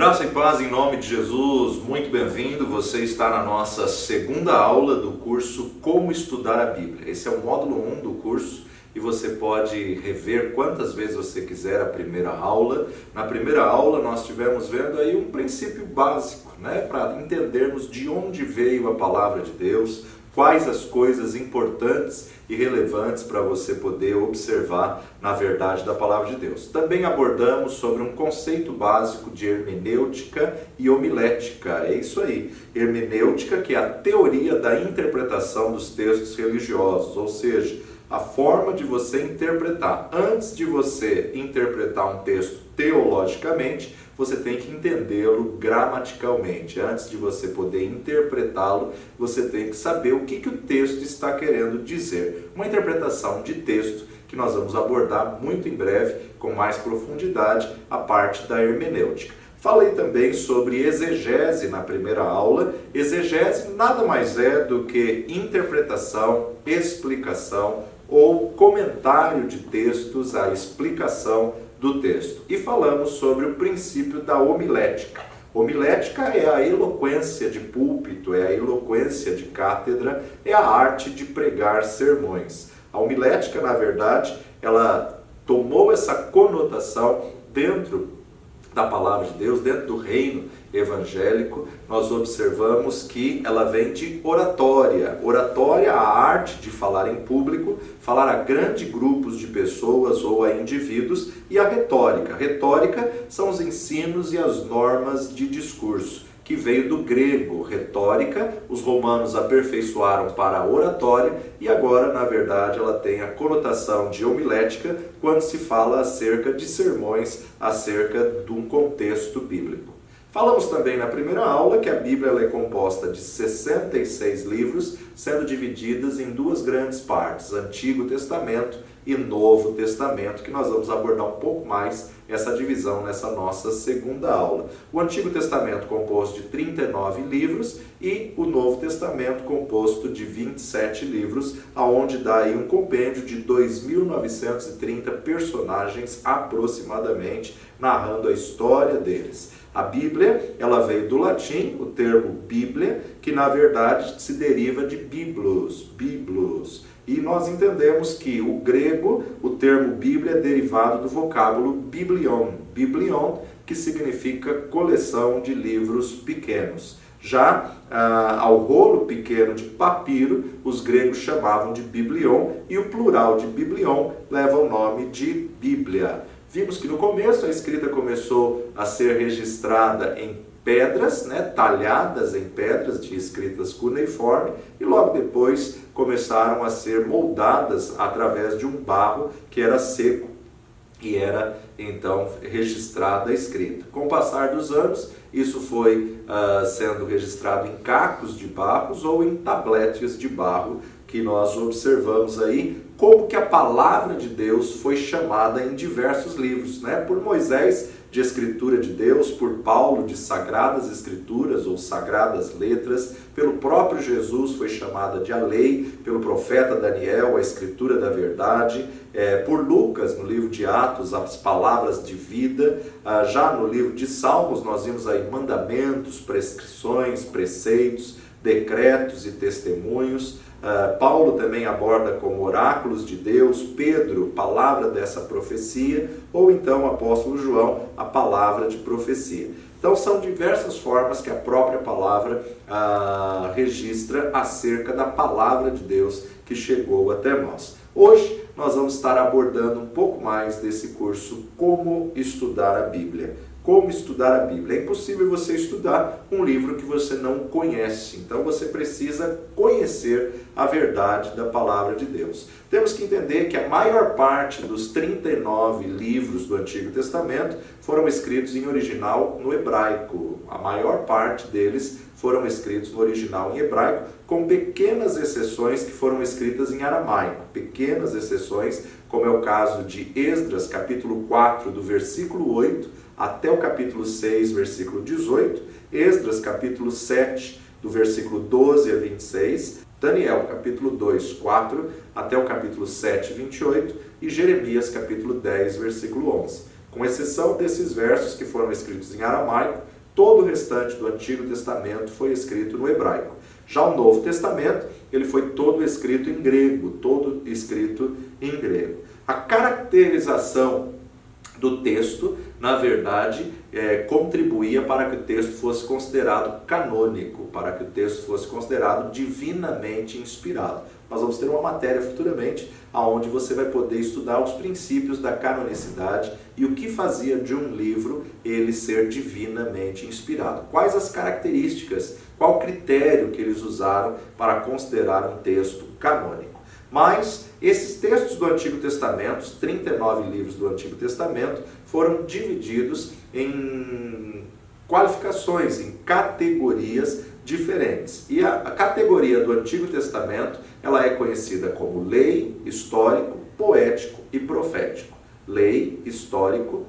Graça e paz em nome de Jesus, muito bem-vindo. Você está na nossa segunda aula do curso Como Estudar a Bíblia. Esse é o módulo 1 do curso e você pode rever quantas vezes você quiser a primeira aula. Na primeira aula nós estivemos vendo aí um princípio básico, para entendermos de onde veio a palavra de Deus, quais as coisas importantes e relevantes para você poder observar na verdade da palavra de Deus. Também abordamos sobre um conceito básico de hermenêutica e homilética. É isso aí. Hermenêutica, que é a teoria da interpretação dos textos religiosos, ou seja, a forma de você interpretar. Antes de você interpretar um texto teologicamente, você tem que entendê-lo gramaticalmente. Antes de você poder interpretá-lo, você tem que saber o que o texto está querendo dizer. Uma interpretação de texto que nós vamos abordar muito em breve, com mais profundidade, a parte da hermenêutica. Falei também sobre exegese na primeira aula. Exegese nada mais é do que interpretação, explicação ou comentário de textos, a explicação do texto. E falamos sobre o princípio da homilética. Homilética é a eloquência de púlpito, é a eloquência de cátedra, é a arte de pregar sermões. A homilética, na verdade, ela tomou essa conotação dentro da palavra de Deus, dentro do reino evangélico. Nós observamos que ela vem de oratória. Oratória, a arte de falar em público, falar a grandes grupos de pessoas ou a indivíduos, e a retórica. Retórica são os ensinos e as normas de discurso, que veio do grego retórica, os romanos aperfeiçoaram para a oratória e agora, na verdade, ela tem a conotação de homilética quando se fala acerca de sermões, acerca de um contexto bíblico. Falamos também na primeira aula que a Bíblia ela é composta de 66 livros, sendo divididas em duas grandes partes, Antigo Testamento e Novo Testamento, que nós vamos abordar um pouco mais essa divisão nessa nossa segunda aula. O Antigo Testamento composto de 39 livros e o Novo Testamento composto de 27 livros, aonde dá aí um compêndio de 2.930 personagens aproximadamente, narrando a história deles. A Bíblia, ela veio do latim, o termo Bíblia, que na verdade se deriva de biblos. E nós entendemos que o grego, o termo Bíblia é derivado do vocábulo biblion. Biblion, que significa coleção de livros pequenos. Já ao rolo pequeno de papiro, os gregos chamavam de biblion, e o plural de biblion leva o nome de Bíblia. Vimos que no começo a escrita começou a ser registrada em pedras, talhadas em pedras de escritas cuneiforme, e logo depois começaram a ser moldadas através de um barro que era seco e era então registrada a escrita. Com o passar dos anos, isso foi sendo registrado em cacos de barros ou em tabletes de barro, que nós observamos aí como que a palavra de Deus foi chamada em diversos livros, por Moisés, de Escritura de Deus, por Paulo, de Sagradas Escrituras ou Sagradas Letras, pelo próprio Jesus foi chamada de a lei, pelo profeta Daniel, a Escritura da Verdade, por Lucas, no livro de Atos, as palavras de vida, já no livro de Salmos nós vimos aí mandamentos, prescrições, preceitos, decretos e testemunhos. Paulo também aborda como oráculos de Deus, Pedro, palavra dessa profecia, ou então o apóstolo João, a palavra de profecia. Então são diversas formas que a própria palavra registra acerca da palavra de Deus que chegou até nós. Hoje nós vamos estar abordando um pouco mais desse curso, Como Estudar a Bíblia. Como estudar a Bíblia. É impossível você estudar um livro que você não conhece. Então você precisa conhecer a verdade da palavra de Deus. Temos que entender que a maior parte dos 39 livros do Antigo Testamento foram escritos em original no hebraico. A maior parte deles foram escritos no original em hebraico, com pequenas exceções que foram escritas em aramaico. Pequenas exceções, como é o caso de Esdras, capítulo 4, do versículo 8, até o capítulo 6, versículo 18, Esdras, capítulo 7, do versículo 12 a 26, Daniel, capítulo 2, 4, até o capítulo 7, 28, e Jeremias, capítulo 10, versículo 11. Com exceção desses versos que foram escritos em aramaico, todo o restante do Antigo Testamento foi escrito no hebraico. Já o Novo Testamento, ele foi todo escrito em grego, todo escrito em grego. A caracterização do texto, na verdade, contribuía para que o texto fosse considerado canônico, para que o texto fosse considerado divinamente inspirado. Nós vamos ter uma matéria futuramente, onde você vai poder estudar os princípios da canonicidade e o que fazia de um livro ele ser divinamente inspirado. Quais as características, qual o critério que eles usaram para considerar um texto canônico. Mas esses textos do Antigo Testamento, os 39 livros do Antigo Testamento, foram divididos em qualificações, em categorias diferentes. E a categoria do Antigo Testamento, ela é conhecida como lei, histórico, poético e profético. Lei, histórico,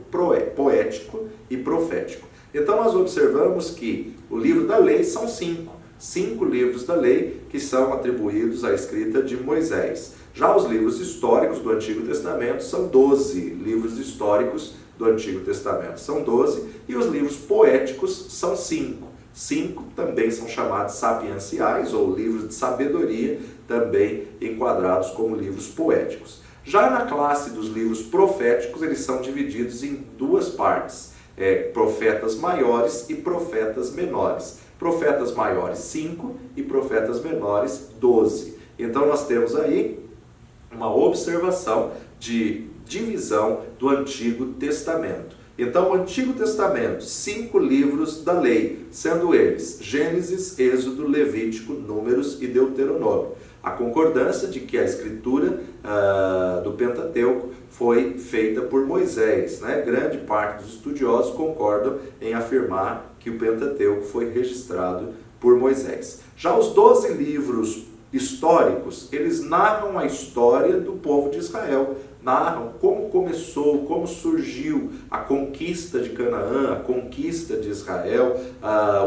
poético e profético. Então nós observamos que o livro da lei são 5 livros da lei que são atribuídos à escrita de Moisés. Já os livros históricos do Antigo Testamento são 12 livros históricos do Antigo Testamento, são 12, e os livros poéticos são 5. 5 também são chamados sapienciais, ou livros de sabedoria, também enquadrados como livros poéticos. Já na classe dos livros proféticos, eles são divididos em 2 partes, profetas maiores e profetas menores. Profetas maiores 5 e profetas menores 12. Então nós temos aí uma observação de divisão do Antigo Testamento. Então o Antigo Testamento, 5 livros da lei, sendo eles Gênesis, Êxodo, Levítico, Números e Deuteronômio. A concordância de que a escritura do Pentateuco foi feita por Moisés, né? Grande parte dos estudiosos concordam em afirmar que o Pentateuco foi registrado por Moisés. Já os 12 livros históricos, eles narram a história do povo de Israel, narram como começou, como surgiu a conquista de Canaã, a conquista de Israel,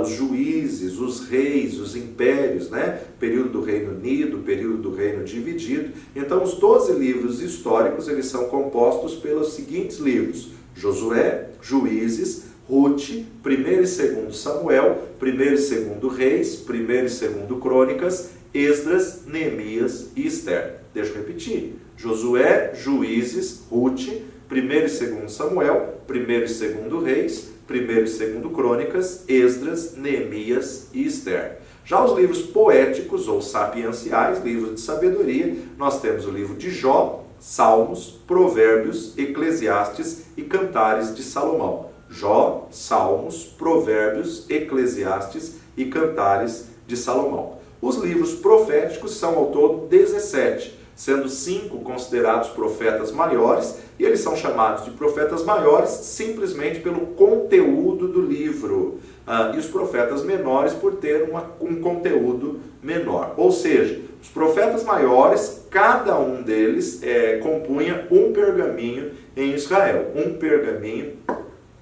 os juízes, os reis, os impérios, né? Período do Reino Unido, período do Reino Dividido. Então os 12 livros históricos, eles são compostos pelos seguintes livros: Josué, Juízes, Ruth, 1 e 2 Samuel, 1 e 2 Reis, 1 e 2 Crônicas, Esdras, Neemias e Esther. Deixa eu repetir: Josué, Juízes, Ruth, 1 e 2 Samuel, 1 e 2 Reis, 1 e 2 Crônicas, Esdras, Neemias e Esther. Já os livros poéticos ou sapienciais, livros de sabedoria, nós temos o livro de Jó, Salmos, Provérbios, Eclesiastes e Cantares de Salomão. Jó, Salmos, Provérbios, Eclesiastes e Cantares de Salomão. Os livros proféticos são ao todo 17, sendo 5 considerados profetas maiores, e eles são chamados de profetas maiores simplesmente pelo conteúdo do livro, e os profetas menores por ter um conteúdo menor. Ou seja, os profetas maiores, cada um deles compunha um pergaminho em Israel, um pergaminho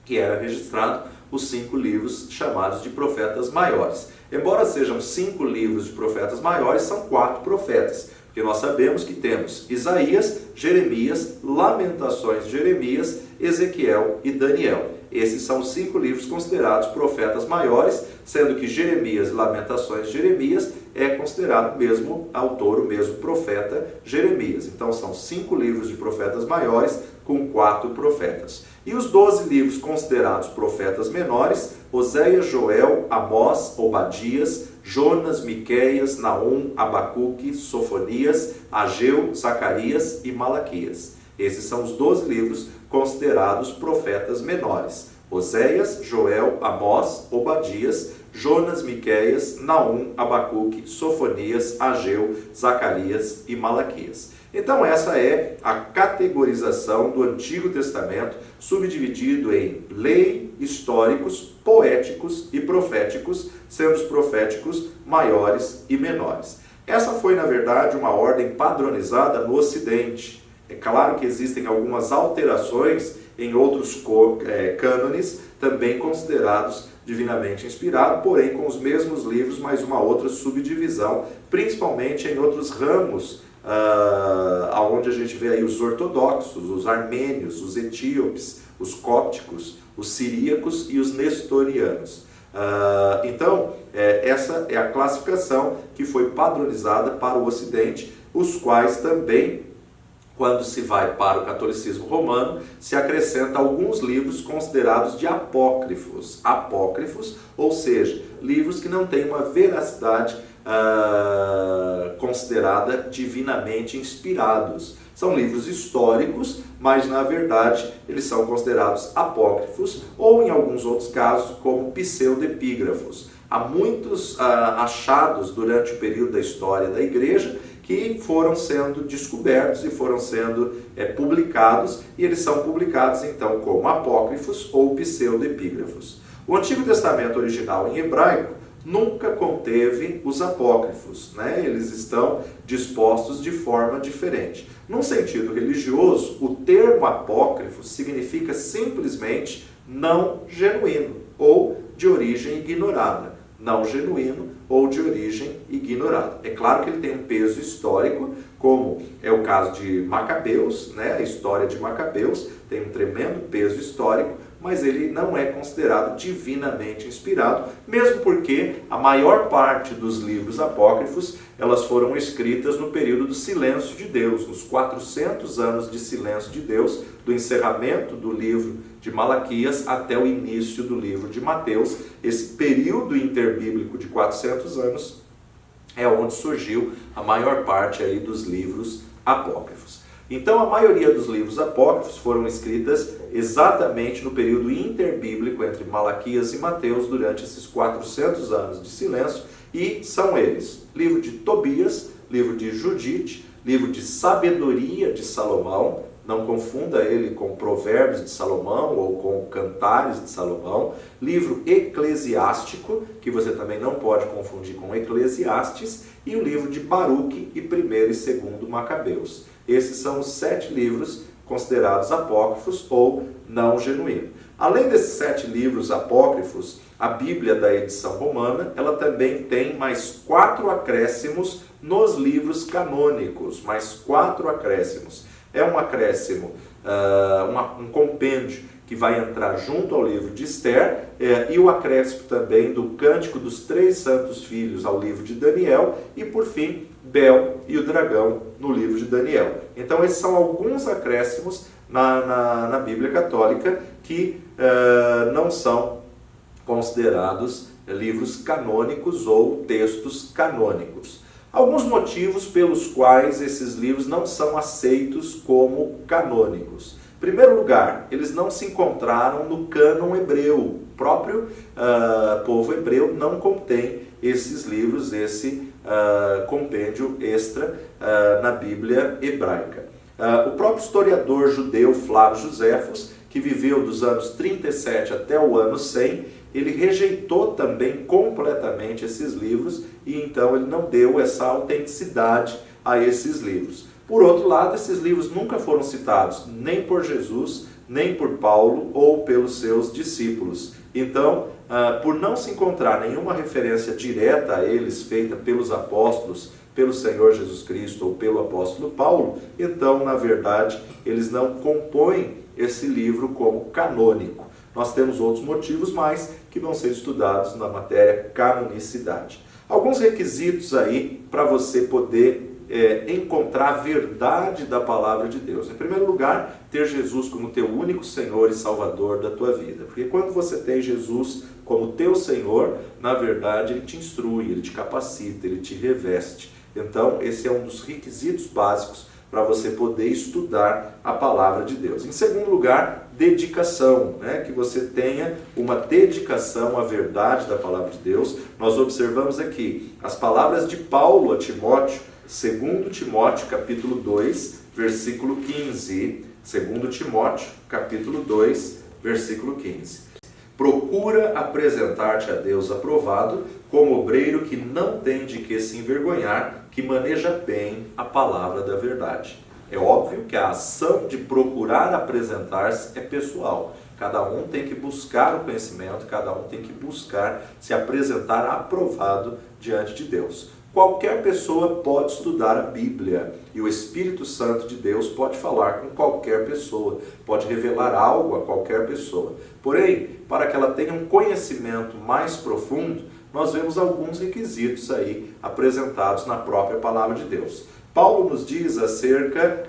que era registrado os 5 livros chamados de profetas maiores. Embora sejam 5 livros de profetas maiores, são 4 profetas, porque nós sabemos que temos Isaías, Jeremias, Lamentações de Jeremias, Ezequiel e Daniel. Esses são os 5 livros considerados profetas maiores, sendo que Jeremias e Lamentações de Jeremias é considerado o mesmo autor, o mesmo profeta Jeremias. Então são 5 livros de profetas maiores com 4 profetas. E os 12 livros considerados profetas menores: Oséias, Joel, Amós, Obadias, Jonas, Miqueias, Naum, Abacuque, Sofonias, Ageu, Zacarias e Malaquias. Esses são os 12 livros considerados profetas menores: Oséias, Joel, Amós, Obadias, Jonas, Miqueias, Naum, Abacuque, Sofonias, Ageu, Zacarias e Malaquias. Então essa é a categorização do Antigo Testamento, subdividido em lei, históricos, poéticos e proféticos, sendo os proféticos maiores e menores. Essa foi, na verdade, uma ordem padronizada no Ocidente. É claro que existem algumas alterações em outros cânones, também considerados divinamente inspirados, porém com os mesmos livros, mas uma outra subdivisão, principalmente em outros ramos, onde a gente vê aí os ortodoxos, os armênios, os etíopes, os cópticos, os siríacos e os nestorianos. Então, essa é a classificação que foi padronizada para o Ocidente, os quais também, quando se vai para o catolicismo romano, se acrescenta alguns livros considerados de apócrifos. Apócrifos, ou seja, livros que não têm uma veracidade considerada divinamente inspirados. São livros históricos, mas na verdade eles são considerados apócrifos ou, em alguns outros casos, como pseudepígrafos. Há muitos achados durante o período da história da Igreja que foram sendo descobertos e foram sendo publicados, e eles são publicados então como apócrifos ou pseudepígrafos. O Antigo Testamento original em hebraico nunca conteve os apócrifos, né? Eles estão dispostos de forma diferente. Num sentido religioso, o termo apócrifo significa simplesmente não genuíno ou de origem ignorada. Não genuíno ou de origem ignorada. É claro que ele tem um peso histórico, como é o caso de Macabeus, né? A história de Macabeus tem um tremendo peso histórico, mas ele não é considerado divinamente inspirado, mesmo porque a maior parte dos livros apócrifos, elas foram escritas no período do silêncio de Deus, nos 400 anos de silêncio de Deus, do encerramento do livro de Malaquias até o início do livro de Mateus. Esse período interbíblico de 400 anos é onde surgiu a maior parte aí dos livros apócrifos. Então, a maioria dos livros apócrifos foram escritas exatamente no período interbíblico entre Malaquias e Mateus, durante esses 400 anos de silêncio, e são eles: livro de Tobias, livro de Judite, livro de Sabedoria de Salomão, não confunda ele com Provérbios de Salomão ou com Cantares de Salomão, livro Eclesiástico, que você também não pode confundir com Eclesiastes, e o livro de Baruque e 1º e 2º Macabeus. Esses são os 7 livros considerados apócrifos ou não genuínos. Além desses 7 livros apócrifos, a Bíblia da edição romana, ela também tem mais 4 acréscimos nos livros canônicos, mais 4 acréscimos. É um acréscimo, um compêndio que vai entrar junto ao livro de Esther, e o acréscimo também do Cântico dos 3 Santos Filhos ao livro de Daniel, e por fim, Bel e o Dragão no livro de Daniel. Então esses são alguns acréscimos na Bíblia Católica que não são considerados livros canônicos ou textos canônicos. Alguns motivos pelos quais esses livros não são aceitos como canônicos. Em primeiro lugar, eles não se encontraram no cânon hebreu. O próprio povo hebreu não contém esses livros, esse compêndio extra na Bíblia hebraica. O próprio historiador judeu Flávio Joséfos, que viveu dos anos 37 até o ano 100, ele rejeitou também completamente esses livros, e então ele não deu essa autenticidade a esses livros. Por outro lado, esses livros nunca foram citados nem por Jesus, nem por Paulo ou pelos seus discípulos. Então, por não se encontrar nenhuma referência direta a eles, feita pelos apóstolos, pelo Senhor Jesus Cristo ou pelo apóstolo Paulo, então, na verdade, eles não compõem esse livro como canônico. Nós temos outros motivos mais que vão ser estudados na matéria canonicidade. Alguns requisitos aí para você poder encontrar a verdade da palavra de Deus. Em primeiro lugar, ter Jesus como teu único Senhor e Salvador da tua vida. Porque quando você tem Jesus como teu Senhor, na verdade, Ele te instrui, Ele te capacita, Ele te reveste. Então, esse é um dos requisitos básicos para você poder estudar a palavra de Deus. Em segundo lugar, dedicação, né? Que você tenha uma dedicação à verdade da palavra de Deus. Nós observamos aqui as palavras de Paulo a Timóteo, 2 Timóteo capítulo 2, versículo 15. 2 Timóteo capítulo 2, versículo 15. Procura apresentar-te a Deus aprovado, como obreiro que não tem de que se envergonhar, que maneja bem a palavra da verdade. É óbvio que a ação de procurar apresentar-se é pessoal. Cada um tem que buscar o conhecimento, cada um tem que buscar se apresentar aprovado diante de Deus. Qualquer pessoa pode estudar a Bíblia e o Espírito Santo de Deus pode falar com qualquer pessoa, pode revelar algo a qualquer pessoa. Porém, para que ela tenha um conhecimento mais profundo, nós vemos alguns requisitos aí apresentados na própria Palavra de Deus. Paulo nos diz acerca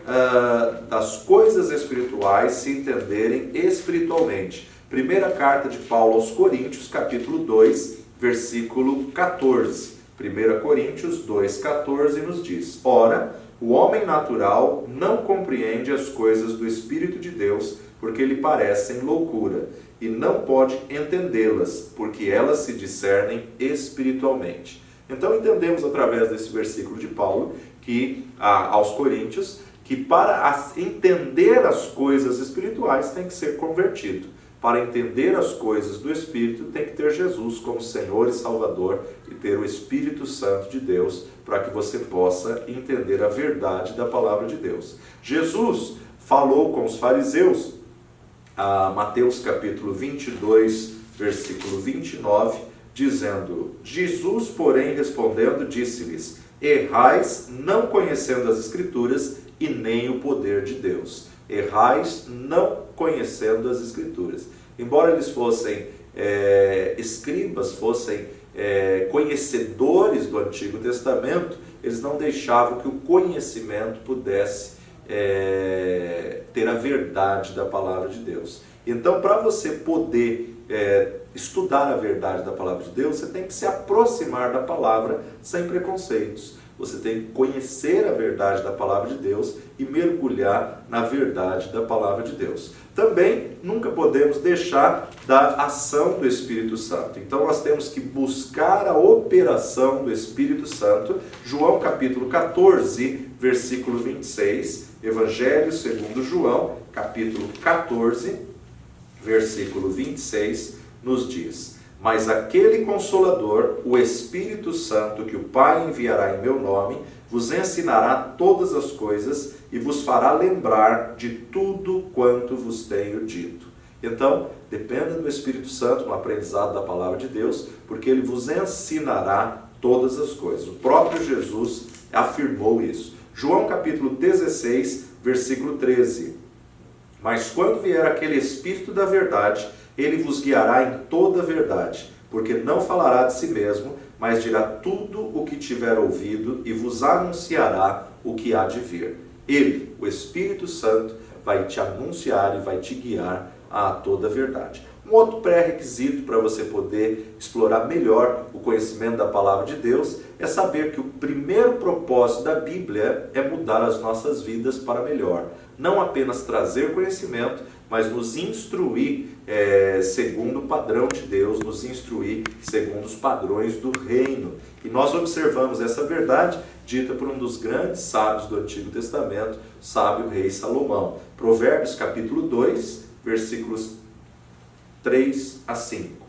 das coisas espirituais se entenderem espiritualmente. Primeira carta de Paulo aos Coríntios, capítulo 2, versículo 14. 1 Coríntios 2,14 nos diz: Ora, o homem natural não compreende as coisas do Espírito de Deus, porque lhe parecem loucura, e não pode entendê-las, porque elas se discernem espiritualmente. Então entendemos através desse versículo de Paulo, que aos Coríntios, que para entender as coisas espirituais tem que ser convertido. Para entender as coisas do Espírito, tem que ter Jesus como Senhor e Salvador e ter o Espírito Santo de Deus para que você possa entender a verdade da Palavra de Deus. Jesus falou com os fariseus, Mateus capítulo 22, versículo 29, dizendo: Jesus, porém, respondendo, disse-lhes: Errais, não conhecendo as Escrituras e nem o poder de Deus. Errais, não conhecendo as Escrituras. Embora eles fossem escribas, fossem conhecedores do Antigo Testamento, eles não deixavam que o conhecimento pudesse ter a verdade da Palavra de Deus. Então, para você poder estudar a verdade da Palavra de Deus, você tem que se aproximar da Palavra sem preconceitos. Você tem que conhecer a verdade da Palavra de Deus e mergulhar na verdade da Palavra de Deus. Também nunca podemos deixar da ação do Espírito Santo. Então nós temos que buscar a operação do Espírito Santo. João capítulo 14, versículo 26. Evangelho segundo João, capítulo 14, versículo 26, nos diz: Mas aquele Consolador, o Espírito Santo, que o Pai enviará em meu nome, vos ensinará todas as coisas e vos fará lembrar de tudo quanto vos tenho dito. Então, dependa do Espírito Santo no aprendizado da Palavra de Deus, porque ele vos ensinará todas as coisas. O próprio Jesus afirmou isso. João capítulo 16, versículo 13. Mas quando vier aquele Espírito da verdade, ele vos guiará em toda a verdade, porque não falará de si mesmo, mas dirá tudo o que tiver ouvido e vos anunciará o que há de vir. Ele, o Espírito Santo, vai te anunciar e vai te guiar a toda a verdade. Um outro pré-requisito para você poder explorar melhor o conhecimento da Palavra de Deus é saber que o primeiro propósito da Bíblia é mudar as nossas vidas para melhor. Não apenas trazer conhecimento, mas nos instruir segundo o padrão de Deus, nos instruir segundo os padrões do reino. E nós observamos essa verdade dita por um dos grandes sábios do Antigo Testamento, o sábio rei Salomão. Provérbios capítulo 2, versículos 3 a 5.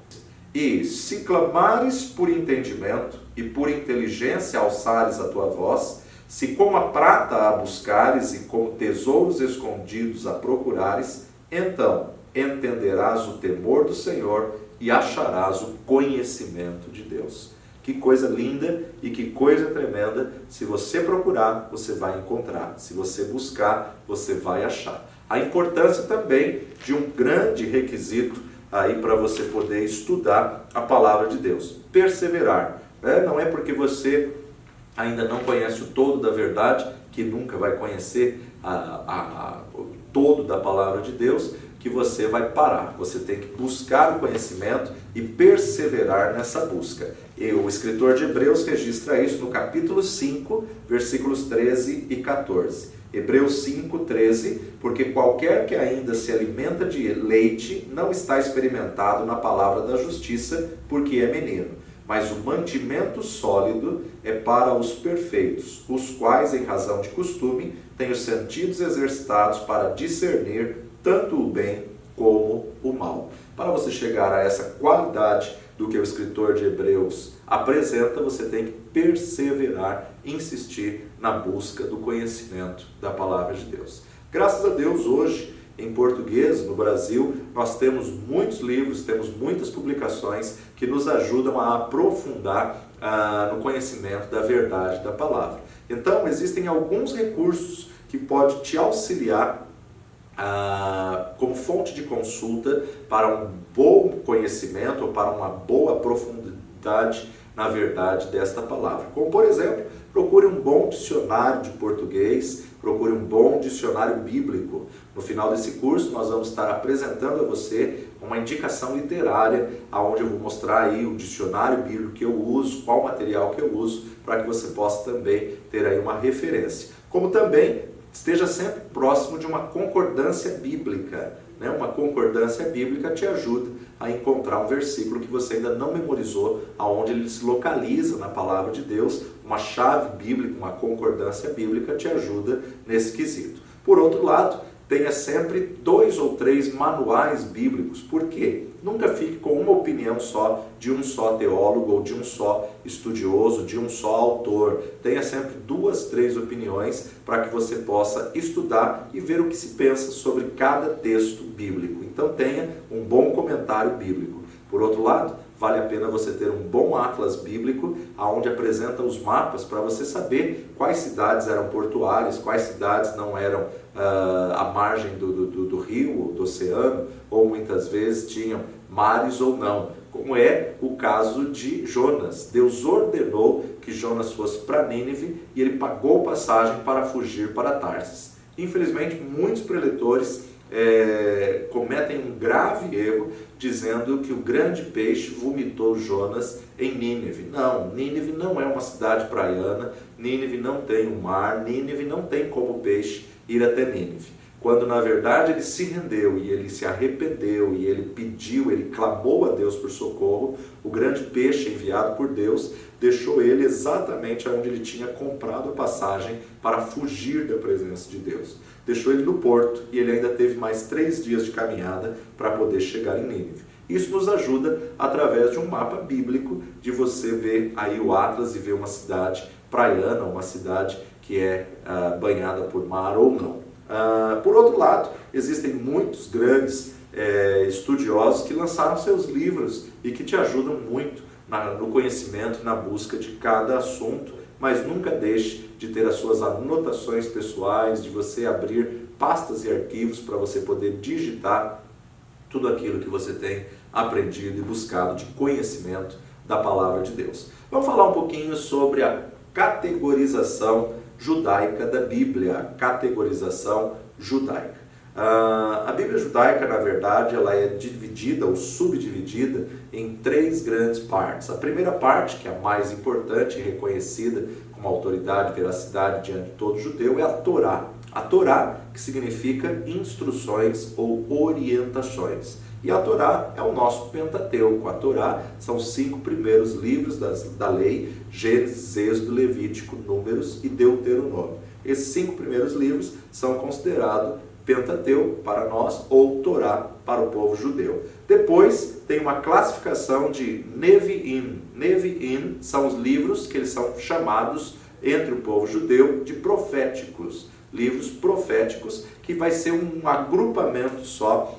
E se clamares por entendimento e por inteligência alçares a tua voz, se como a prata a buscares e como tesouros escondidos a procurares, então entenderás o temor do Senhor e acharás o conhecimento de Deus. Que coisa linda e que coisa tremenda! Se você procurar, você vai encontrar. Se você buscar, você vai achar. A importância também de um grande requisito aí para você poder estudar a Palavra de Deus. Perseverar. Não é porque você ainda não conhece o todo da verdade, que nunca vai conhecer o todo da Palavra de Deus, que você vai parar. Você tem que buscar o conhecimento e perseverar nessa busca. E o escritor de Hebreus registra isso no capítulo 5, versículos 13 e 14. Hebreus 5, 13, porque qualquer que ainda se alimenta de leite não está experimentado na palavra da justiça, porque é menino. Mas o mantimento sólido é para os perfeitos, os quais, em razão de costume, têm os sentidos exercitados para discernir tanto o bem como o mal. Para você chegar a essa qualidade do que o escritor de Hebreus apresenta, você tem que perseverar, insistir na busca do conhecimento da Palavra de Deus. Graças a Deus, hoje, em português, no Brasil, nós temos muitos livros, temos muitas publicações que nos ajudam a aprofundar no conhecimento da verdade da palavra. Então, existem alguns recursos que podem te auxiliar como fonte de consulta para um bom conhecimento ou para uma boa profundidade na verdade desta palavra. Como, por exemplo, procure um bom dicionário de português, procure um bom dicionário bíblico. No final desse curso, nós vamos estar apresentando a você uma indicação literária, onde eu vou mostrar aí o dicionário bíblico que eu uso, qual material que eu uso, para que você possa também ter aí uma referência. Como também esteja sempre próximo de uma concordância bíblica. Uma concordância bíblica te ajuda a encontrar um versículo que você ainda não memorizou, aonde ele se localiza na palavra de Deus. Uma chave bíblica, uma concordância bíblica te ajuda nesse quesito. Por outro lado, tenha sempre 2 ou 3 manuais bíblicos. Por quê? Nunca fique com uma opinião só, de um só teólogo ou de um só estudioso, de um só autor. Tenha sempre 2, 3 opiniões para que você possa estudar e ver o que se pensa sobre cada texto bíblico. Então tenha um bom comentário bíblico. Por outro lado, vale a pena você ter um bom atlas bíblico, onde apresenta os mapas para você saber quais cidades eram portuárias, quais cidades não eram à margem do rio ou do oceano, ou muitas vezes tinham mares ou não, como é o caso de Jonas. Deus ordenou que Jonas fosse para Nínive e ele pagou passagem para fugir para Tarsis. Infelizmente, muitos preletores cometem um grave erro dizendo que o grande peixe vomitou Jonas em Nínive. Não, Nínive não é uma cidade praiana, Nínive não tem um mar, Nínive não tem como peixe ir até Nínive. Quando na verdade ele se rendeu e ele se arrependeu e ele pediu, ele clamou a Deus por socorro, o grande peixe enviado por Deus deixou ele exatamente onde ele tinha comprado a passagem para fugir da presença de Deus. Deixou ele no porto e ele ainda teve mais 3 dias de caminhada para poder chegar em Nínive. Isso nos ajuda através de um mapa bíblico, de você ver aí o Atlas e ver uma cidade praiana, uma cidade que é banhada por mar ou não. Por outro lado, existem muitos grandes estudiosos que lançaram seus livros e que te ajudam muito no conhecimento e na busca de cada assunto, mas nunca deixe de ter as suas anotações pessoais, de você abrir pastas e arquivos para você poder digitar tudo aquilo que você tem aprendido e buscado de conhecimento da palavra de Deus. Vamos falar um pouquinho sobre a categorização judaica da Bíblia, a categorização judaica. A Bíblia judaica, na verdade, ela é dividida ou subdividida em 3 grandes partes. A primeira parte, que é a mais importante e reconhecida como autoridade e veracidade diante de todo judeu, é a Torá. A Torá, que significa instruções ou orientações. E a Torá é o nosso Pentateuco. A Torá são os 5 primeiros livros da lei: Gênesis, Êxodo, Levítico, Números e Deuteronômio. Esses 5 primeiros livros são considerados Pentateuco para nós ou Torá para o povo judeu. Depois tem uma classificação de Nevi'im. Nevi'im são os livros que eles são chamados entre o povo judeu de proféticos. Livros proféticos, que vai ser um agrupamento só,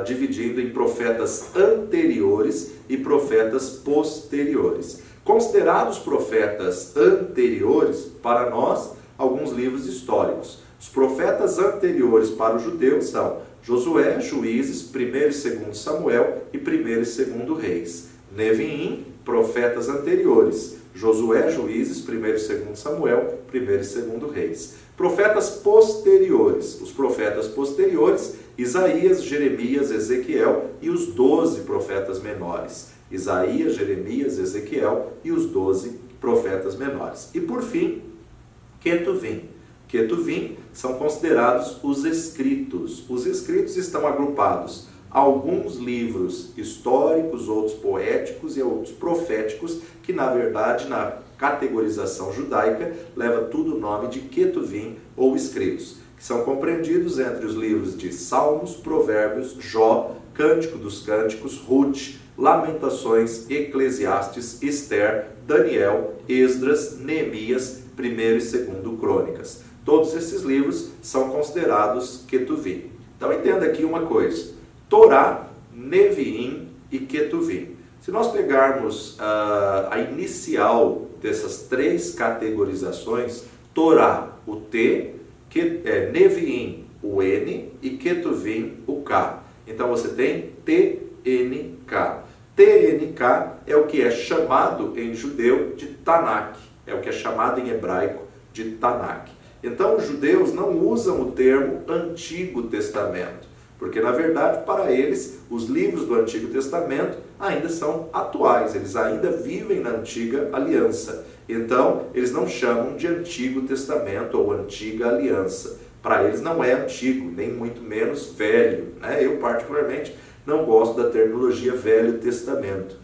dividindo em profetas anteriores e profetas posteriores. Considerados profetas anteriores, para nós, alguns livros históricos. Os profetas anteriores para os judeus são Josué, Juízes, 1º e 2º Samuel e 1º e 2º Reis. Nevi'im, profetas anteriores. Josué, Juízes, 1º e 2º Samuel, 1º e 2º Reis. Profetas posteriores. Os profetas posteriores, Isaías, Jeremias, Ezequiel e os 12 profetas menores. Isaías, Jeremias, Ezequiel e os 12 profetas menores. E por fim, Ketuvim. Ketuvim são considerados os escritos. Os escritos estão agrupados alguns livros históricos, outros poéticos e outros proféticos, que na verdade na categorização judaica leva tudo o nome de Ketuvim ou escritos, que são compreendidos entre os livros de Salmos, Provérbios, Jó, Cântico dos Cânticos, Ruth, Lamentações, Eclesiastes, Ester, Daniel, Esdras, Neemias, 1º e 2º Crônicas. Todos esses livros são considerados Ketuvim. Então entenda aqui uma coisa: Torá, Nevi'im e Ketuvim Se nós pegarmos a inicial dessas três categorizações, Torá, o T, Neviim, o N, e Ketuvim, o K. Então você tem TNK. TNK é o que é chamado em judeu de Tanakh, é o que é chamado em hebraico de Tanakh. Então os judeus não usam o termo Antigo Testamento, porque na verdade para eles os livros do Antigo Testamento ainda são atuais, eles ainda vivem na Antiga Aliança. Então eles não chamam de Antigo Testamento ou Antiga Aliança. Para eles não é antigo, nem muito menos velho, né? Eu particularmente não gosto da terminologia Velho Testamento.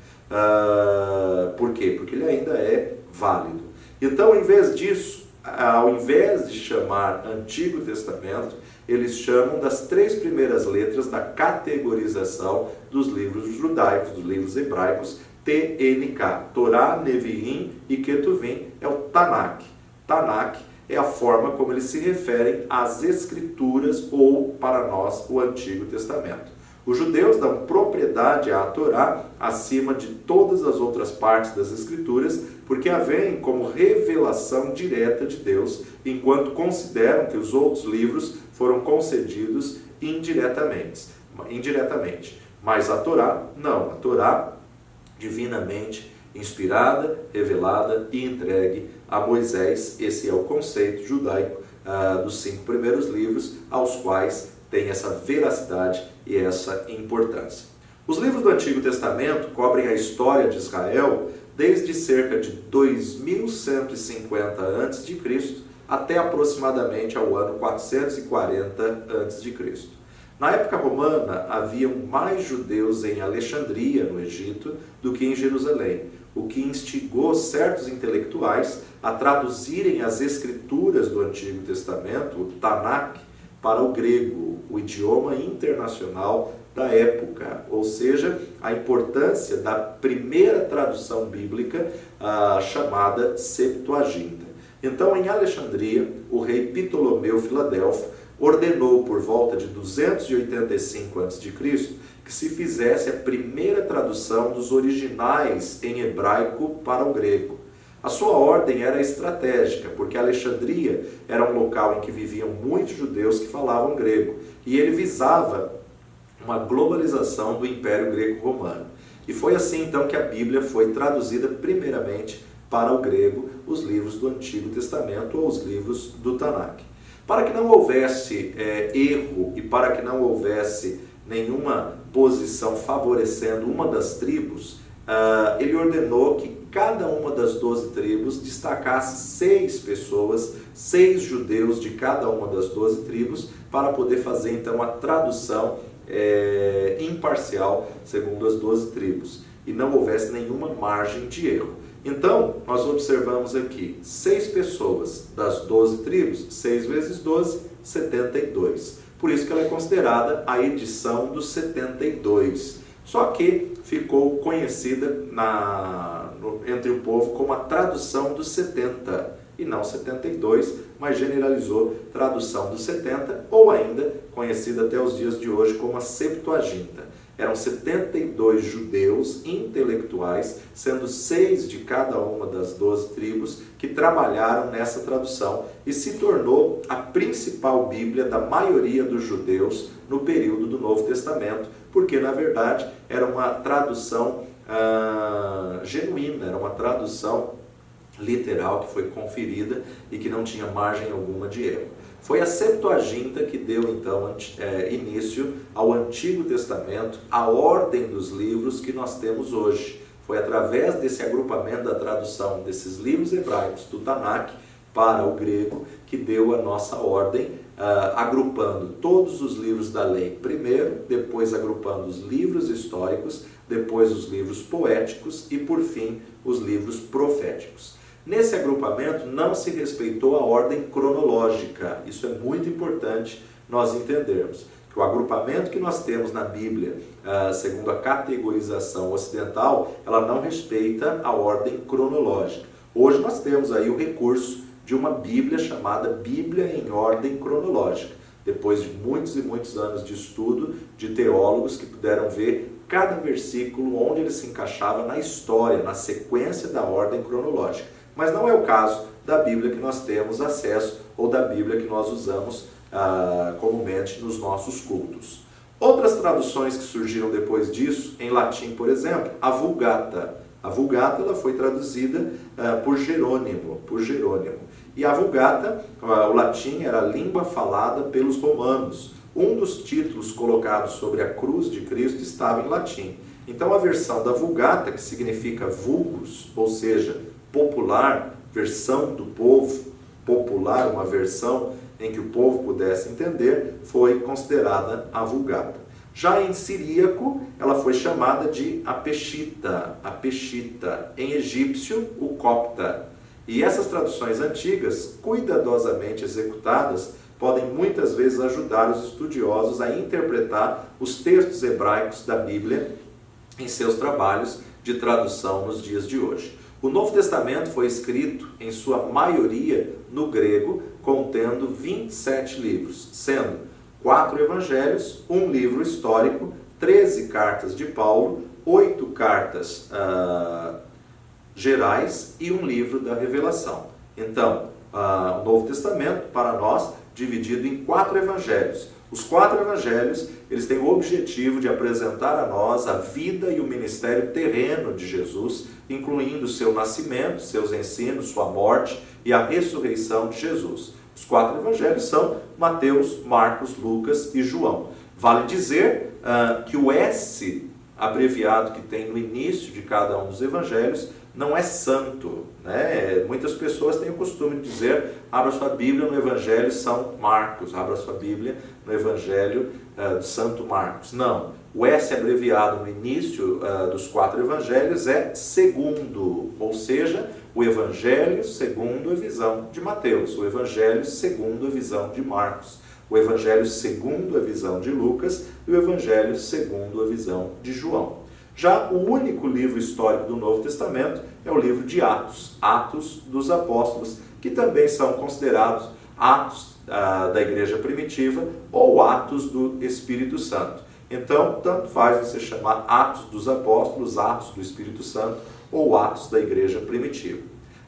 Por quê? Porque ele ainda é válido. Então, em vez disso, ao invés de chamar Antigo Testamento, eles chamam das três primeiras letras da categorização dos livros judaicos, dos livros hebraicos, TNK. Torá, Neviim e Ketuvim é o Tanakh. Tanakh é a forma como eles se referem às Escrituras ou, para nós, o Antigo Testamento. Os judeus dão propriedade à Torá acima de todas as outras partes das Escrituras, porque a veem como revelação direta de Deus, enquanto consideram que os outros livros foram concedidos indiretamente. Mas a Torá, não. A Torá, divinamente inspirada, revelada e entregue a Moisés. Esse é o conceito judaico dos 5 primeiros livros, aos quais tem essa veracidade e essa importância. Os livros do Antigo Testamento cobrem a história de Israel desde cerca de 2150 a.C. até aproximadamente ao ano 440 a.C. Na época romana, haviam mais judeus em Alexandria, no Egito, do que em Jerusalém, o que instigou certos intelectuais a traduzirem as escrituras do Antigo Testamento, o Tanakh, para o grego, o idioma internacional da época, ou seja, a importância da primeira tradução bíblica, chamada Septuaginta. Então, em Alexandria, o rei Ptolomeu Filadelfo ordenou por volta de 285 a.C. que se fizesse a primeira tradução dos originais em hebraico para o grego. A sua ordem era estratégica, porque Alexandria era um local em que viviam muitos judeus que falavam grego, e ele visava uma globalização do Império Greco-Romano. E foi assim então que a Bíblia foi traduzida primeiramente para o grego, os livros do Antigo Testamento ou os livros do Tanakh. Para que não houvesse erro e para que não houvesse nenhuma posição favorecendo uma das tribos, ele ordenou que cada uma das 12 tribos destacasse 6 pessoas, 6 judeus de cada uma das 12 tribos, para poder fazer então a tradução imparcial segundo as 12 tribos, e não houvesse nenhuma margem de erro. Então, nós observamos aqui 6 pessoas das 12 tribos, 6 vezes 12, 72. Por isso que ela é considerada a edição dos 72. Só que ficou conhecida entre o povo como a tradução dos 70, e não 72, mas generalizou tradução dos 70, ou ainda conhecida até os dias de hoje como a Septuaginta. Eram 72 judeus intelectuais, sendo 6 de cada uma das 12 tribos, que trabalharam nessa tradução e se tornou a principal Bíblia da maioria dos judeus no período do Novo Testamento, porque na verdade era uma tradução genuína, era uma tradução literal que foi conferida e que não tinha margem alguma de erro. Foi a Septuaginta que deu então início ao Antigo Testamento, a ordem dos livros que nós temos hoje. Foi através desse agrupamento da tradução desses livros hebraicos do Tanakh para o grego que deu a nossa ordem, agrupando todos os livros da lei primeiro, depois agrupando os livros históricos, depois os livros poéticos e, por fim, os livros proféticos. Nesse agrupamento não se respeitou a ordem cronológica. Isso é muito importante nós entendermos. Que o agrupamento que nós temos na Bíblia, segundo a categorização ocidental, ela não respeita a ordem cronológica. Hoje nós temos aí o recurso de uma Bíblia chamada Bíblia em ordem cronológica. Depois de muitos e muitos anos de estudo de teólogos que puderam ver cada versículo onde ele se encaixava na história, na sequência da ordem cronológica. Mas não é o caso da Bíblia que nós temos acesso ou da Bíblia que nós usamos comumente nos nossos cultos. Outras traduções que surgiram depois disso, em latim, por exemplo, a Vulgata. A Vulgata ela foi traduzida por Jerônimo. E a Vulgata, o latim, era a língua falada pelos romanos. Um dos títulos colocados sobre a cruz de Cristo estava em latim. Então a versão da Vulgata, que significa vulgus, ou seja, popular, versão do povo, popular, uma versão em que o povo pudesse entender, foi considerada a Vulgata. Já em siríaco, ela foi chamada de Apeshita, em egípcio, o Copta. E essas traduções antigas, cuidadosamente executadas, podem muitas vezes ajudar os estudiosos a interpretar os textos hebraicos da Bíblia em seus trabalhos de tradução nos dias de hoje. O Novo Testamento foi escrito, em sua maioria, no grego, contendo 27 livros, sendo 4 evangelhos, um livro histórico, 13 cartas de Paulo, 8 cartas gerais e um livro da Revelação. Então, o Novo Testamento, para nós, dividido em 4 evangelhos. Os 4 evangelhos, eles têm o objetivo de apresentar a nós a vida e o ministério terreno de Jesus, incluindo seu nascimento, seus ensinos, sua morte e a ressurreição de Jesus. Os 4 evangelhos são Mateus, Marcos, Lucas e João. Vale dizer que o S abreviado que tem no início de cada um dos evangelhos não é santo, né? Muitas pessoas têm o costume de dizer: abra sua Bíblia no Evangelho São Marcos, abra sua Bíblia no Evangelho de Santo Marcos. Não, o S abreviado no início dos 4 evangelhos é segundo, ou seja, o Evangelho segundo a visão de Mateus, o Evangelho segundo a visão de Marcos, o Evangelho segundo a visão de Lucas e o Evangelho segundo a visão de João. Já o único livro histórico do Novo Testamento é o livro de Atos, Atos dos Apóstolos, que também são considerados Atos da Igreja Primitiva ou Atos do Espírito Santo. Então, tanto faz você chamar Atos dos Apóstolos, Atos do Espírito Santo ou Atos da Igreja Primitiva.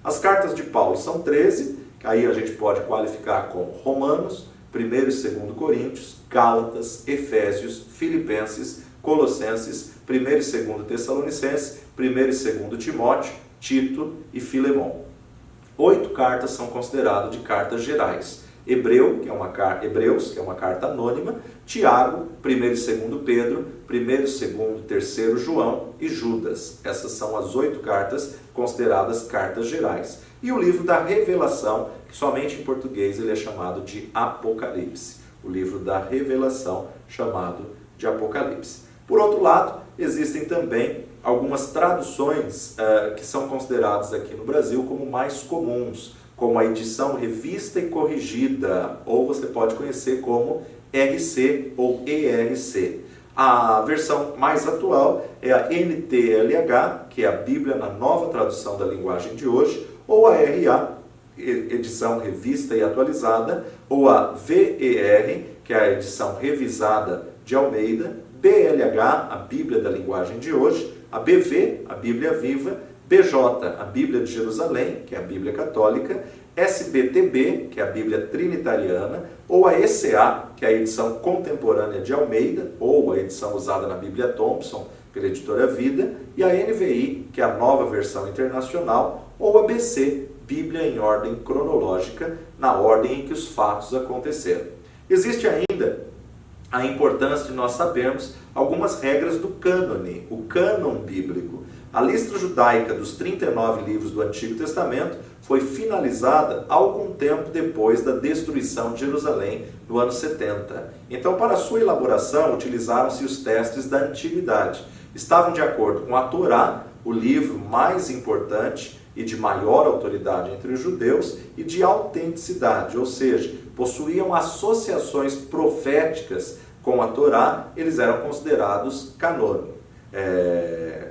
As cartas de Paulo são 13, que aí a gente pode qualificar como Romanos, 1 e 2 Coríntios, Gálatas, Efésios, Filipenses, Colossenses, 1 e 2 Tessalonicenses, 1 e 2 Timóteo, Tito e Filemão. 8 cartas são consideradas de cartas gerais. Hebreus, que é uma carta anônima, Tiago, 1 e 2 Pedro, 1 e 2 e 3 João e Judas. Essas são as 8 cartas consideradas cartas gerais. E o livro da Revelação, que somente em português ele é chamado de Apocalipse. O livro da Revelação, chamado de Apocalipse. Por outro lado, existem também algumas traduções que são consideradas aqui no Brasil como mais comuns, como a edição revista e corrigida, ou você pode conhecer como RC ou ERC. A versão mais atual é a NTLH, que é a Bíblia na Nova Tradução da Linguagem de Hoje, ou a RA, edição revista e atualizada, ou a VER, que é a edição revisada de Almeida, BLH, a Bíblia da Linguagem de Hoje, a BV, a Bíblia Viva, BJ, a Bíblia de Jerusalém, que é a Bíblia Católica, SBTB, que é a Bíblia Trinitariana, ou a ECA, que é a edição contemporânea de Almeida, ou a edição usada na Bíblia Thompson, pela editora Vida, e a NVI, que é a nova versão internacional, ou a BC, Bíblia em ordem cronológica, na ordem em que os fatos aconteceram. Existe ainda a importância de nós sabermos algumas regras do cânone, o cânon bíblico. A lista judaica dos 39 livros do Antigo Testamento foi finalizada algum tempo depois da destruição de Jerusalém, no ano 70. Então, para sua elaboração, utilizaram-se os testes da antiguidade. Estavam de acordo com a Torá, o livro mais importante e de maior autoridade entre os judeus, e de autenticidade, ou seja, possuíam associações proféticas com a Torá, eles eram considerados canônicos,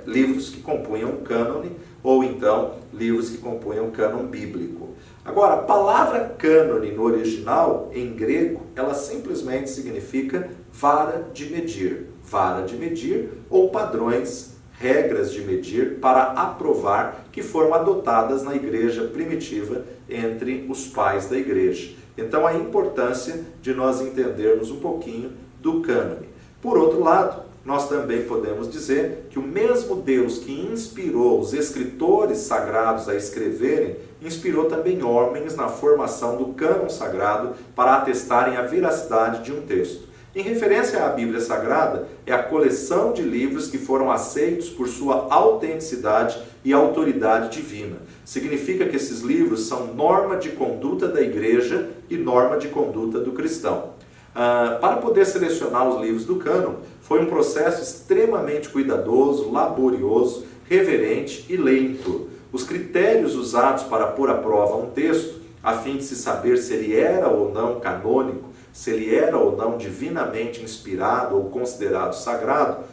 livros que compunham o cânone, ou então livros que compunham o cânon bíblico. Agora, a palavra cânone no original, em grego, ela simplesmente significa vara de medir. Vara de medir ou padrões, regras de medir para aprovar que foram adotadas na igreja primitiva entre os pais da igreja. Então, a importância de nós entendermos um pouquinho do cânone. Por outro lado, nós também podemos dizer que o mesmo Deus que inspirou os escritores sagrados a escreverem, inspirou também homens na formação do cânon sagrado para atestarem a veracidade de um texto. Em referência à Bíblia Sagrada, é a coleção de livros que foram aceitos por sua autenticidade e autoridade divina. Significa que esses livros são norma de conduta da igreja e norma de conduta do cristão. Para poder selecionar os livros do cânon, foi um processo extremamente cuidadoso, laborioso, reverente e lento. Os critérios usados para pôr à prova um texto, a fim de se saber se ele era ou não canônico, se ele era ou não divinamente inspirado ou considerado sagrado,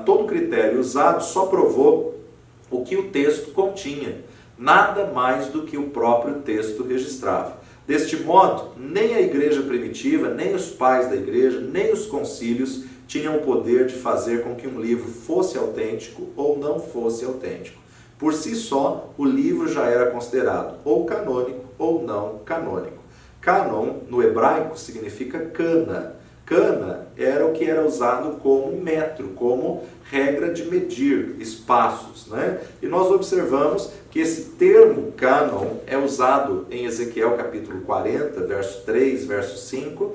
todo critério usado só provou o que o texto continha, nada mais do que o próprio texto registrava. Deste modo, nem a igreja primitiva, nem os pais da igreja, nem os concílios tinham o poder de fazer com que um livro fosse autêntico ou não fosse autêntico. Por si só, o livro já era considerado ou canônico ou não canônico. Cânon, no hebraico, significa cana. Cana era o que era usado como metro, como regra de medir espaços, né? E nós observamos que esse termo cânon é usado em Ezequiel capítulo 40, verso 3, verso 5,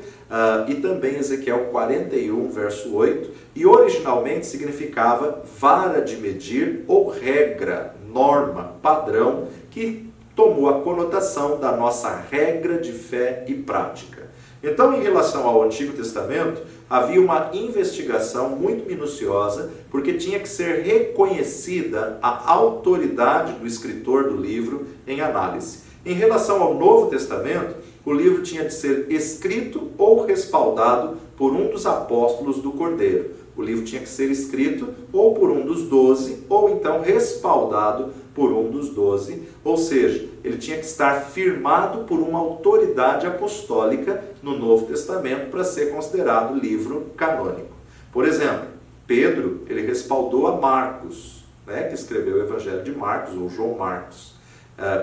e também Ezequiel 41, verso 8, e originalmente significava vara de medir ou regra, norma, padrão, que tomou a conotação da nossa regra de fé e prática. Então, em relação ao Antigo Testamento, havia uma investigação muito minuciosa, porque tinha que ser reconhecida a autoridade do escritor do livro em análise. Em relação ao Novo Testamento, o livro tinha de ser escrito ou respaldado por um dos apóstolos do Cordeiro. O livro tinha que ser escrito ou por um dos 12, ou então respaldado por um dos 12, ou seja, ele tinha que estar firmado por uma autoridade apostólica no Novo Testamento para ser considerado livro canônico. Por exemplo, Pedro, ele respaldou a Marcos, né, que escreveu o Evangelho de Marcos, ou João Marcos.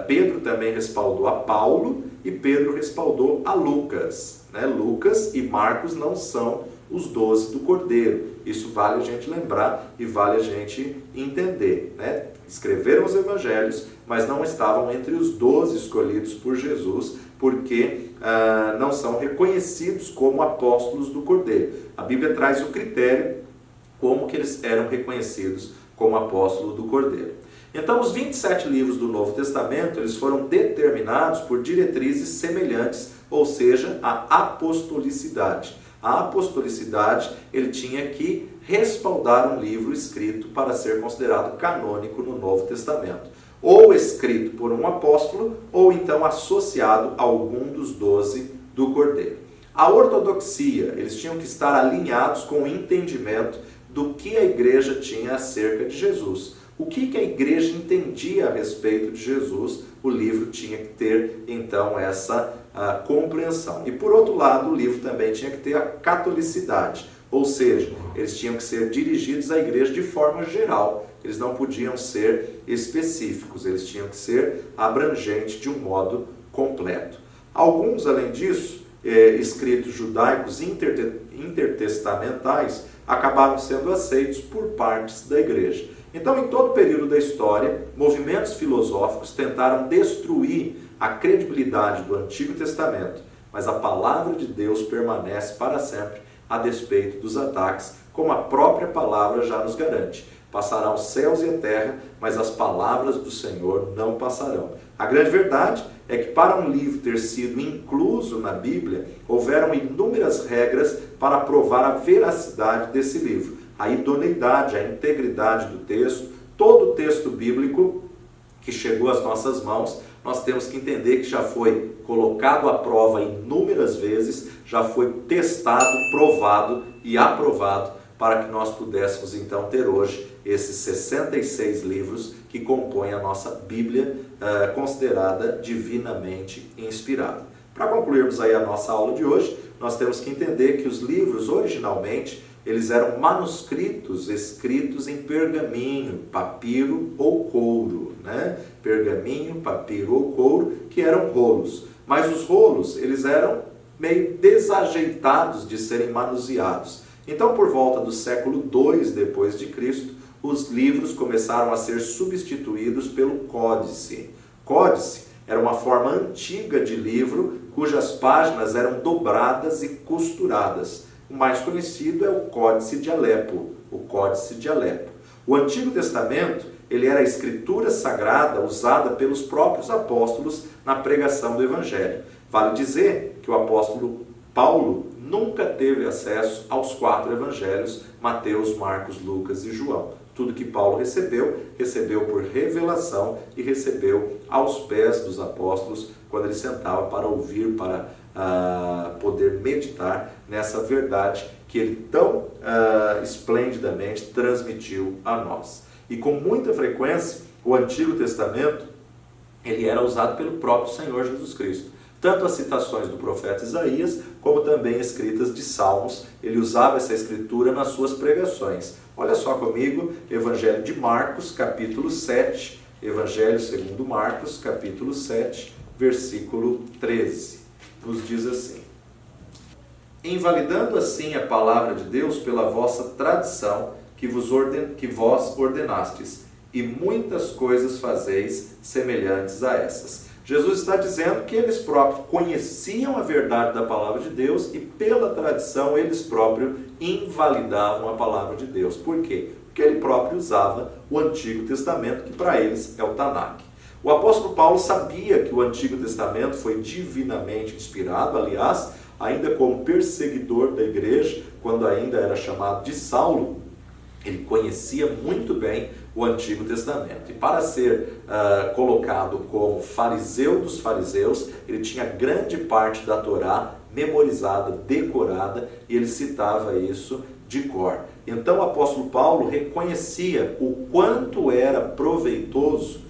Pedro também respaldou a Paulo e Pedro respaldou a Lucas. Né? Lucas e Marcos não são os 12 do Cordeiro. Isso vale a gente lembrar e vale a gente entender. Né? Escreveram os evangelhos, mas não estavam entre os 12 escolhidos por Jesus, porque não são reconhecidos como apóstolos do Cordeiro. A Bíblia traz o critério como que eles eram reconhecidos como apóstolos do Cordeiro. Então, os 27 livros do Novo Testamento, eles foram determinados por diretrizes semelhantes, ou seja, a apostolicidade. A apostolicidade, ele tinha que respaldar um livro escrito para ser considerado canônico no Novo Testamento. Ou escrito por um apóstolo, ou então associado a algum dos 12 do Cordeiro. A ortodoxia, eles tinham que estar alinhados com o entendimento do que a igreja tinha acerca de Jesus. O que a igreja entendia a respeito de Jesus, o livro tinha que ter, então, essa compreensão. E, por outro lado, o livro também tinha que ter a catolicidade, ou seja, eles tinham que ser dirigidos à igreja de forma geral, eles não podiam ser específicos, eles tinham que ser abrangentes de um modo completo. Alguns, além disso, escritos judaicos intertestamentais acabaram sendo aceitos por partes da igreja. Então, em todo o período da história, movimentos filosóficos tentaram destruir a credibilidade do Antigo Testamento, mas a palavra de Deus permanece para sempre, a despeito dos ataques, como a própria palavra já nos garante. Passarão os céus e a terra, mas as palavras do Senhor não passarão. A grande verdade é que para um livro ter sido incluso na Bíblia, houveram inúmeras regras para provar a veracidade desse livro. A idoneidade, a integridade do texto, todo o texto bíblico que chegou às nossas mãos, nós temos que entender que já foi colocado à prova inúmeras vezes, já foi testado, provado e aprovado para que nós pudéssemos então ter hoje esses 66 livros que compõem a nossa Bíblia, considerada divinamente inspirada. Para concluirmos aí a nossa aula de hoje, nós temos que entender que os livros originalmente eles eram manuscritos escritos em pergaminho, papiro ou couro, né? Pergaminho, papiro ou couro, que eram rolos. Mas os rolos, eles eram meio desajeitados de serem manuseados. Então, por volta do século II depois de Cristo, os livros começaram a ser substituídos pelo códice. Códice era uma forma antiga de livro, cujas páginas eram dobradas e costuradas. O mais conhecido é o Códice de Alepo, o Códice de Alepo. O Antigo Testamento, ele era a escritura sagrada usada pelos próprios apóstolos na pregação do Evangelho. Vale dizer que o apóstolo Paulo nunca teve acesso aos 4 evangelhos, Mateus, Marcos, Lucas e João. Tudo que Paulo recebeu, recebeu por revelação e recebeu aos pés dos apóstolos, quando ele sentava para ouvir, para poder meditar nessa verdade que ele tão esplendidamente transmitiu a nós. E com muita frequência, o Antigo Testamento ele era usado pelo próprio Senhor Jesus Cristo. Tanto as citações do profeta Isaías, como também escritas de Salmos, ele usava essa escritura nas suas pregações. Olha só comigo, Evangelho de Marcos, capítulo 7, Evangelho segundo Marcos, capítulo 7, versículo 13. Nos diz assim: invalidando assim a palavra de Deus pela vossa tradição que vós ordenastes, e muitas coisas fazeis semelhantes a essas. Jesus está dizendo que eles próprios conheciam a verdade da palavra de Deus e pela tradição eles próprios invalidavam a palavra de Deus. Por quê? Porque ele próprio usava o Antigo Testamento, que para eles é o Tanakh. O apóstolo Paulo sabia que o Antigo Testamento foi divinamente inspirado, aliás, ainda como perseguidor da igreja, quando ainda era chamado de Saulo, ele conhecia muito bem o Antigo Testamento. E para ser colocado como fariseu dos fariseus, ele tinha grande parte da Torá memorizada, decorada, e ele citava isso de cor. Então o apóstolo Paulo reconhecia o quanto era proveitoso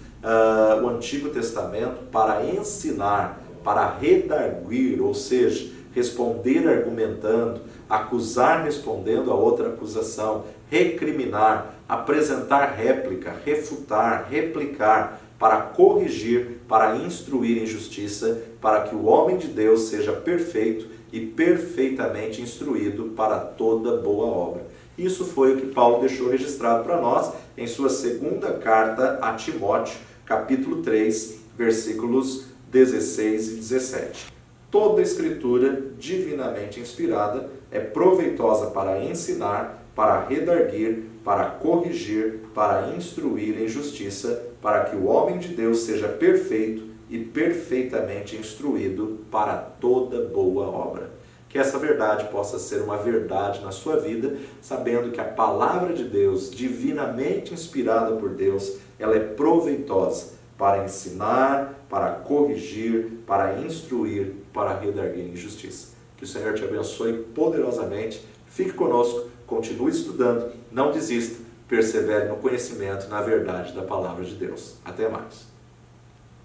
o Antigo Testamento para ensinar, para redarguir, ou seja, responder argumentando, acusar respondendo a outra acusação, recriminar, apresentar réplica, refutar, replicar, para corrigir, para instruir em justiça, para que o homem de Deus seja perfeito e perfeitamente instruído para toda boa obra. Isso foi o que Paulo deixou registrado para nós em sua segunda carta a Timóteo, capítulo 3, versículos 16 e 17. Toda escritura divinamente inspirada é proveitosa para ensinar, para redarguir, para corrigir, para instruir em justiça, para que o homem de Deus seja perfeito e perfeitamente instruído para toda boa obra. Que essa verdade possa ser uma verdade na sua vida, sabendo que a palavra de Deus, divinamente inspirada por Deus, ela é proveitosa para ensinar, para corrigir, para instruir, para redarguir em justiça. Que o Senhor te abençoe poderosamente. Fique conosco, continue estudando, não desista, persevere no conhecimento, na verdade da palavra de Deus. Até mais.